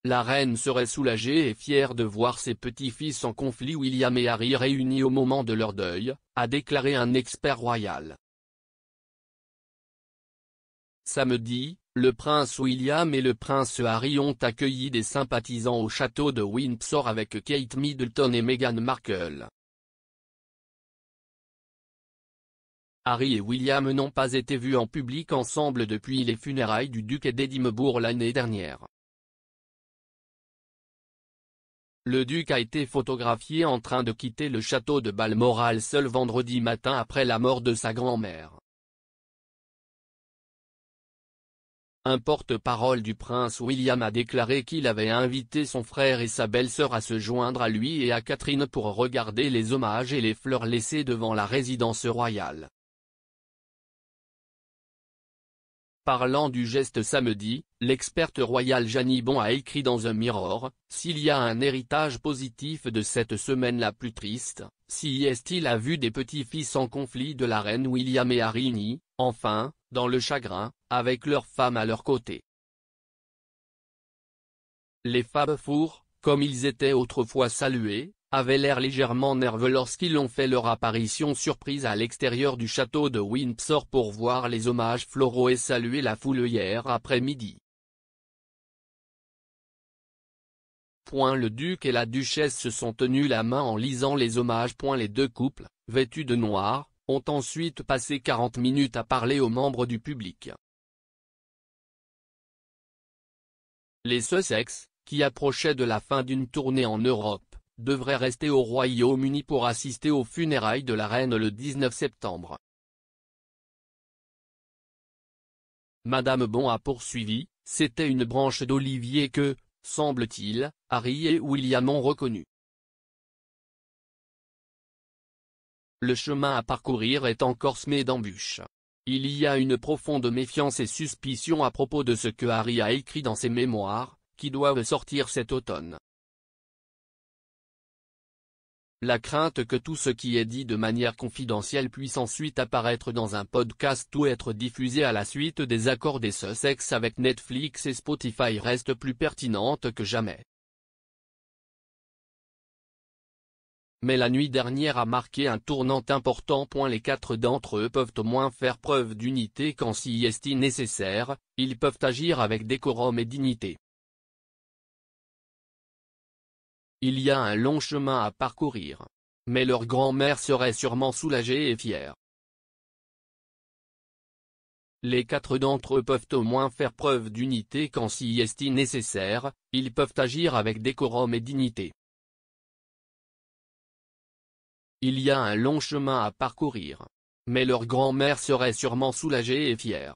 La reine serait soulagée et fière de voir ses petits-fils en conflit. William et Harry réunis au moment de leur deuil, a déclaré un expert royal. Samedi, le prince William et le prince Harry ont accueilli des sympathisants au château de Windsor avec Kate Middleton et Meghan Markle. Harry et William n'ont pas été vus en public ensemble depuis les funérailles du duc d'Édimbourg l'année dernière. Le duc a été photographié en train de quitter le château de Balmoral seul vendredi matin après la mort de sa grand-mère. Un porte-parole du prince William a déclaré qu'il avait invité son frère et sa belle-sœur à se joindre à lui et à Catherine pour regarder les hommages et les fleurs laissées devant la résidence royale. Parlant du geste samedi, l'experte royale Janie Bon a écrit dans un Mirror, « S'il y a un héritage positif de cette semaine la plus triste, si est-il a vu des petits-fils en conflit de la reine William et Harry unis, enfin, dans le chagrin, avec leurs femmes à leur côté. Les Fab Four, comme ils étaient autrefois salués, avaient l'air légèrement nerveux lorsqu'ils ont fait leur apparition surprise à l'extérieur du château de Windsor pour voir les hommages floraux et saluer la foule hier après-midi. Le duc et la duchesse se sont tenus la main en lisant les hommages. Les deux couples, vêtus de noir, ont ensuite passé 40 minutes à parler aux membres du public. Les Sussex, qui approchaient de la fin d'une tournée en Europe, devraient rester au Royaume-Uni pour assister aux funérailles de la reine le 19 septembre. Madame Bon a poursuivi, c'était une branche d'olivier que, semble-t-il, Harry et William ont reconnue. Le chemin à parcourir est encore semé d'embûches. Il y a une profonde méfiance et suspicion à propos de ce que Harry a écrit dans ses mémoires, qui doivent sortir cet automne. La crainte que tout ce qui est dit de manière confidentielle puisse ensuite apparaître dans un podcast ou être diffusé à la suite des accords des Sussex avec Netflix et Spotify reste plus pertinente que jamais. Mais la nuit dernière a marqué un tournant important. Les 4 d'entre eux peuvent au moins faire preuve d'unité quand si est nécessaire, ils peuvent agir avec décorum et dignité. Il y a un long chemin à parcourir. Mais leur grand-mère serait sûrement soulagée et fière. Les 4 d'entre eux peuvent au moins faire preuve d'unité quand si est nécessaire, ils peuvent agir avec décorum et dignité. Il y a un long chemin à parcourir. Mais leur grand-mère serait sûrement soulagée et fière.